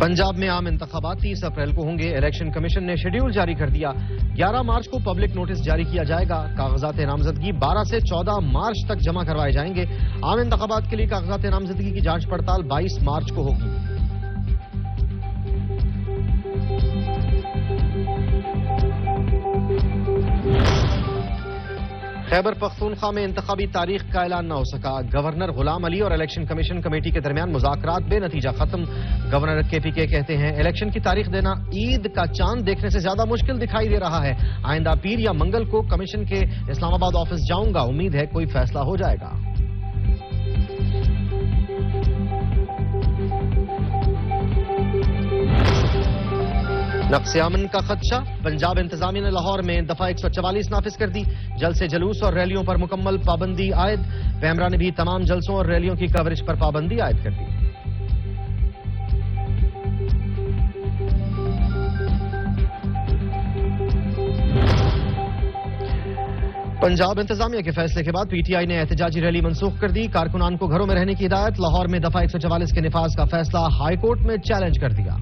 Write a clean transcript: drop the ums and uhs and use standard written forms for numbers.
पंजाब में आम इंतखाबात 30 अप्रैल को होंगे। इलेक्शन कमीशन ने शेड्यूल जारी कर दिया। 11 मार्च को पब्लिक नोटिस जारी किया जाएगा। कागजात नामजदगी 12 से 14 मार्च तक जमा करवाए जाएंगे। आम इंतखाबात के लिए कागजात नामजदगी की जांच पड़ताल 22 मार्च को होगी। खैबर पख्तूनख्वा में इंतखाबी तारीख का ऐलान न हो सका। गवर्नर गुलाम अली और इलेक्शन कमीशन कमेटी के दरमियान मुज़ाकरात बेनतीजा खत्म। गवर्नर KPK कहते हैं इलेक्शन की तारीख देना ईद का चांद देखने से ज्यादा मुश्किल दिखाई दे रहा है। आइंदा पीर या मंगल को कमीशन के इस्लामाबाद ऑफिस जाऊंगा, उम्मीद है कोई फैसला हो जाएगा। नक्स अमन का खदशा। पंजाब इंतजामिया ने लाहौर में दफा 144 नाफिज कर दी। जल से जलूस और रैलियों पर मुकम्मल पाबंदी आयद। पैमरा ने भी तमाम जलसों और रैलियों की कवरेज पर पाबंदी आयद कर दी। पंजाब इंतजामिया के फैसले के बाद PTI ने एहतजाजी रैली मनसूख कर दी। कारकुनान को घरों में रहने की हिदायत। लाहौर में दफा 144 के निफाज का फैसला हाईकोर्ट में चैलेंज कर दिया।